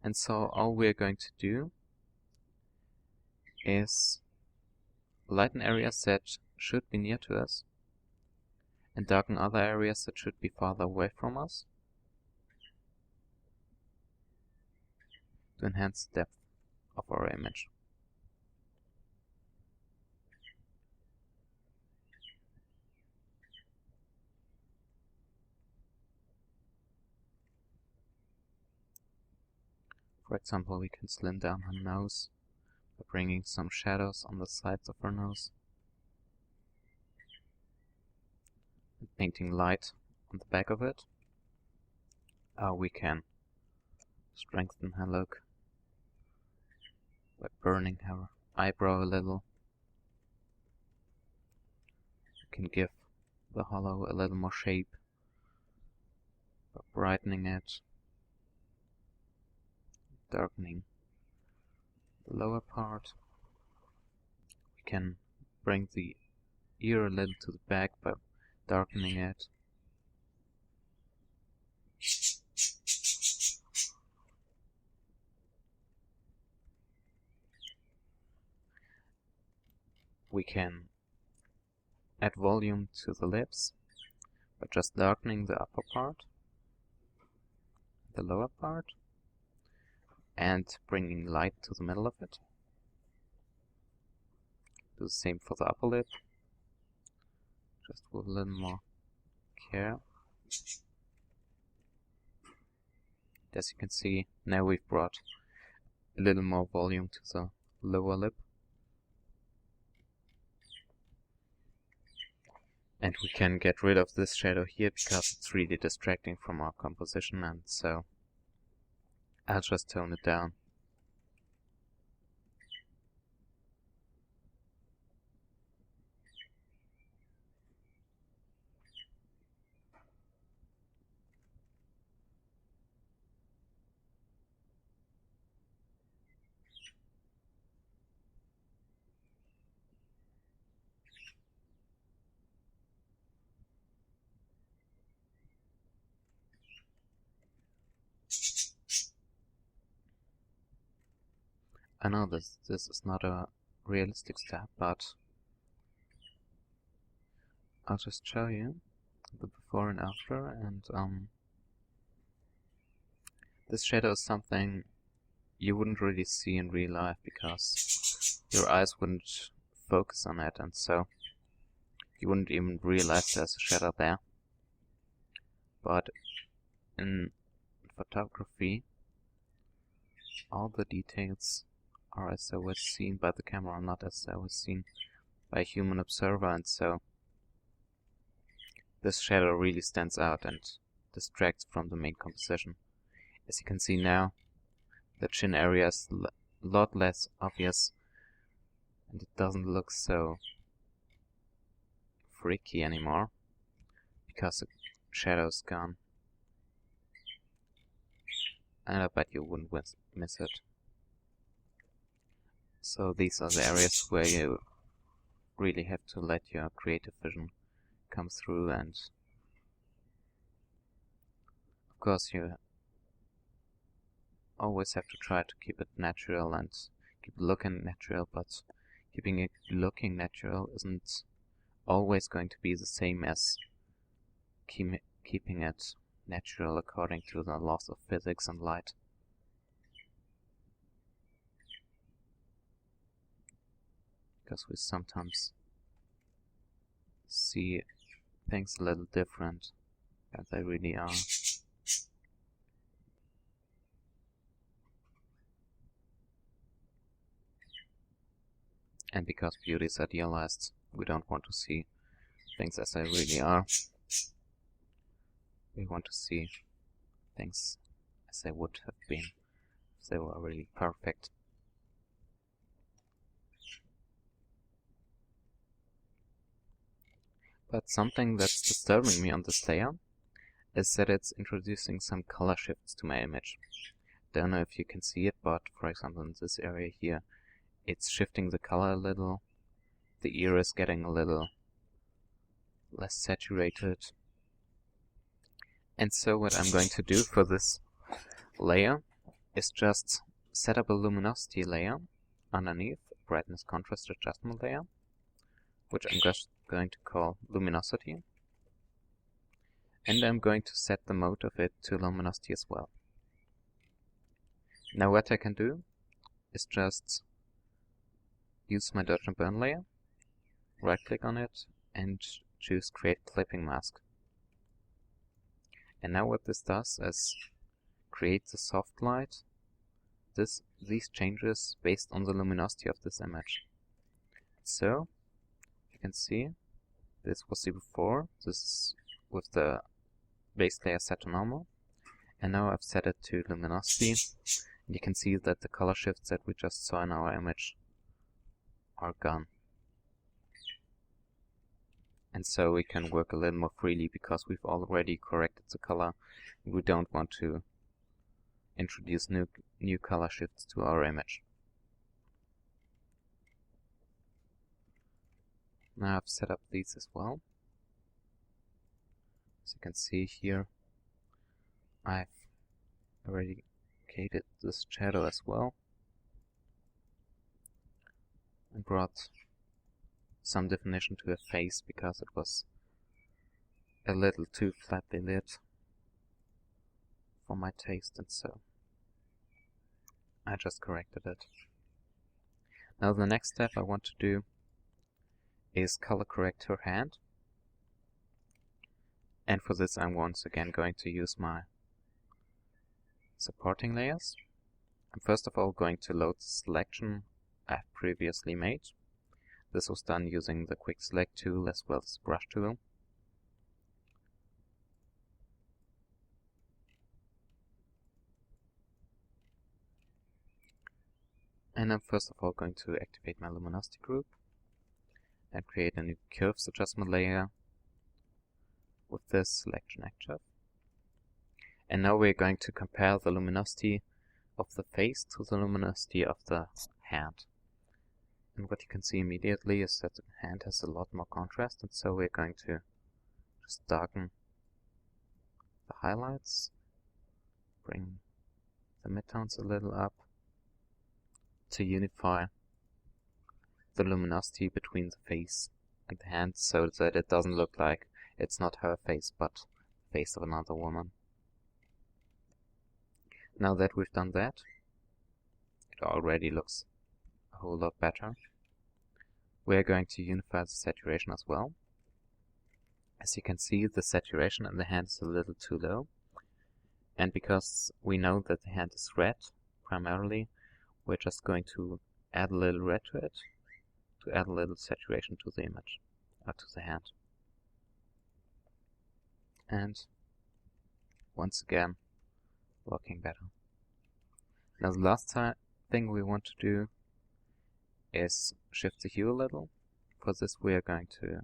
And so all we're going to do is lighten areas that should be near to us and darken other areas that should be farther away from us to enhance the depth of our image. For example, we can slim down her nose by bringing some shadows on the sides of her nose and painting light on the back of it. We can strengthen her look by burning her eyebrow a little. We can give the hollow a little more shape by brightening it, darkening the lower part. We can bring the ear a little to the back by darkening it. We can add volume to the lips by just darkening the upper part, the lower part, and bringing light to the middle of it. Do the same for the upper lip, just with a little more care. As you can see, now we've brought a little more volume to the lower lip. And we can get rid of this shadow here because it's really distracting from our composition, and so I'll just tone it down. I know this is not a realistic step, but I'll just show you the before and after, and this shadow is something you wouldn't really see in real life because your eyes wouldn't focus on it, and so you wouldn't even realize there's a shadow there. But in photography, all the details are as they were seen by the camera, not as they were seen by a human observer, and so this shadow really stands out and distracts from the main composition. As you can see now, the chin area is a lot less obvious, and it doesn't look so freaky anymore, because the shadow's gone. And I bet you wouldn't miss it. So these are the areas where you really have to let your creative vision come through, and of course you always have to try to keep it natural and keep it looking natural, but keeping it looking natural isn't always going to be the same as keeping it natural according to the laws of physics and light. Because we sometimes see things a little different than they really are. And because beauty is idealized, we don't want to see things as they really are. We want to see things as they would have been if they were really perfect. But something that's disturbing me on this layer is that it's introducing some color shifts to my image. Don't know if you can see it, but for example in this area here, it's shifting the color a little. The ear is getting a little less saturated. And so what I'm going to do for this layer is just set up a luminosity layer underneath, brightness contrast adjustment layer, which I'm just going to call luminosity. And I'm going to set the mode of it to luminosity as well. Now what I can do is just use my dodge and burn layer, right click on it, and choose create clipping mask. And now what this does is create the soft light, these changes based on the luminosity of this image. So you can see this was the before, this is with the base layer set to normal, and now I've set it to luminosity, and you can see that the color shifts that we just saw in our image are gone. And so we can work a little more freely because we've already corrected the color. We don't want to introduce new color shifts to our image. Now I've set up these as well. As you can see here, I've eradicated this shadow as well and brought some definition to the face because it was a little too flatly lit for my taste, and so I just corrected it. Now the next step I want to do is color correct her hand, and for this I'm once again going to use my supporting layers. I'm first of all going to load the selection I've previously made. This was done using the quick select tool as well as the brush tool. And I'm first of all going to activate my luminosity group and create a new curves adjustment layer with this selection active. And now we're going to compare the luminosity of the face to the luminosity of the hand. And what you can see immediately is that the hand has a lot more contrast, and so we're going to just darken the highlights, bring the midtones a little up to unify the luminosity between the face and the hand so that it doesn't look like it's not her face but the face of another woman. Now that we've done that, it already looks a whole lot better. We're going to unify the saturation as well. As you can see, the saturation in the hand is a little too low. And because we know that the hand is red, primarily, we're just going to add a little red to it, to add a little saturation to the image, to the hand. And once again, looking better. Now the last thing we want to do is shift the hue a little. For this we are going to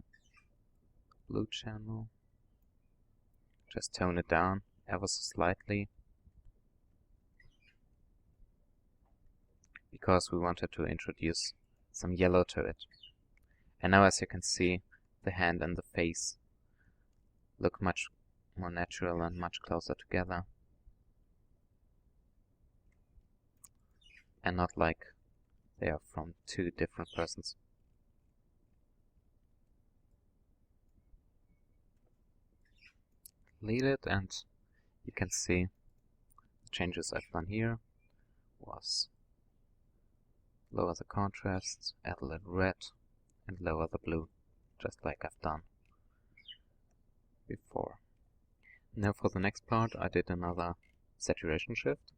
blue channel, just tone it down ever so slightly, because we wanted to introduce some yellow to it. And now, as you can see, the hand and the face look much more natural and much closer together, and not like they are from two different persons. Delete it, and you can see the changes I've done here was lower the contrast, add a little red, and lower the blue, just like I've done before. Now for the next part I did another saturation shift,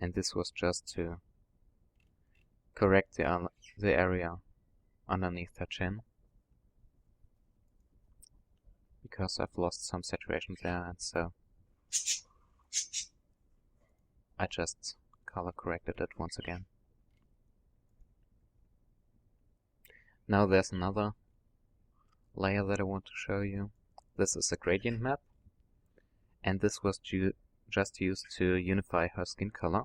and this was just to correct the area underneath her chin, because I've lost some saturation there, and so I just color corrected it once again. Now there's another layer that I want to show you. This is a gradient map, and this was just used to unify her skin color,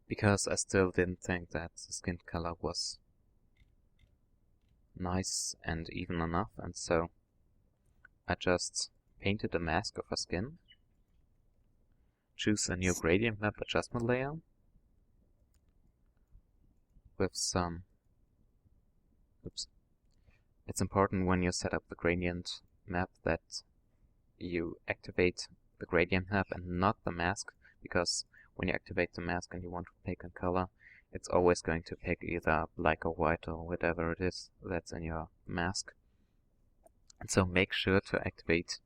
because I still didn't think that the skin color was nice and even enough, and so I just painted a mask of her skin, choose a new gradient map adjustment layer with some, It's important when you set up the gradient map that you activate the gradient map and not the mask, because when you activate the mask and you want to pick a color, it's always going to pick either black or white or whatever it is that's in your mask. And so make sure to activate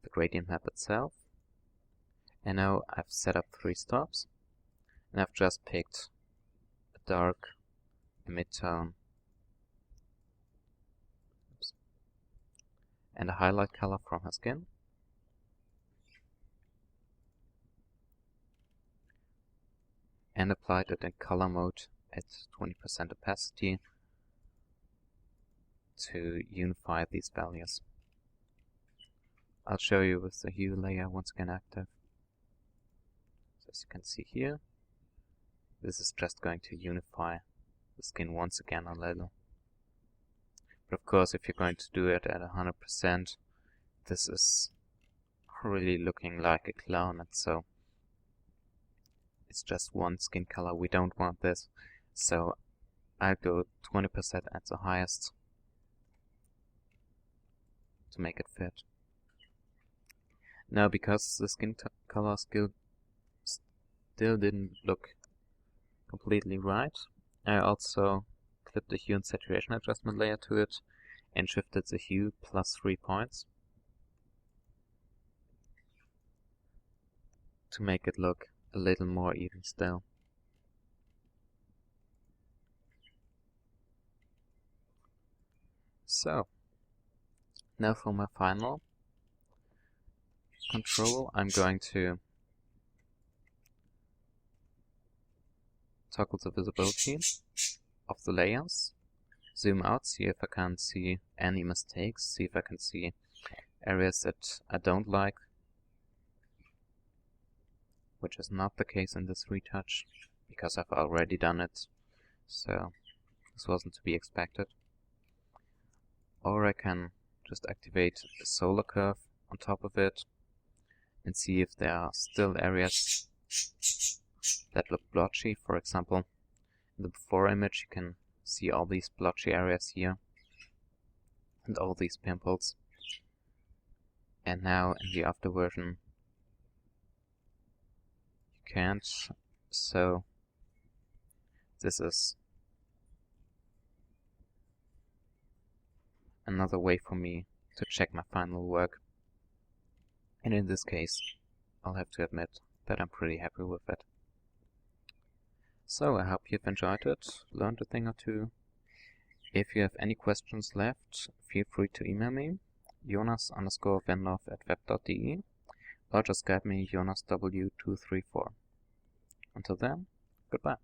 the gradient map itself. And now I've set up 3 stops, and I've just picked a dark, a mid-tone, and a highlight color from her skin. And applied it in color mode at 20% opacity to unify these values. I'll show you with the hue layer once again active. So as you can see here, this is just going to unify the skin once again a little. But of course, if you're going to do it at 100%, this is really looking like a clown, and so it's just one skin color. We don't want this, so I'll go 20% at the highest to make it fit. Now, because the skin color still didn't look completely right, I also clipped the hue and saturation adjustment layer to it and shifted the hue plus 3 points to make it look a little more even still. So, now for my final control, I'm going to toggle the visibility of the layers, zoom out, see if I can see any mistakes, see if I can see areas that I don't like, which is not the case in this retouch, because I've already done it, so this wasn't to be expected. Or I can just activate a solar curve on top of it and see if there are still areas that look blotchy. For example, in the before image you can see all these blotchy areas here and all these pimples, and now in the after version you can't, so this is another way for me to check my final work. And in this case, I'll have to admit that I'm pretty happy with it. So I hope you've enjoyed it, learned a thing or two. If you have any questions left, feel free to email me, jonas_wendorf@web.de, or just Skype me jonasw234. Until then, goodbye.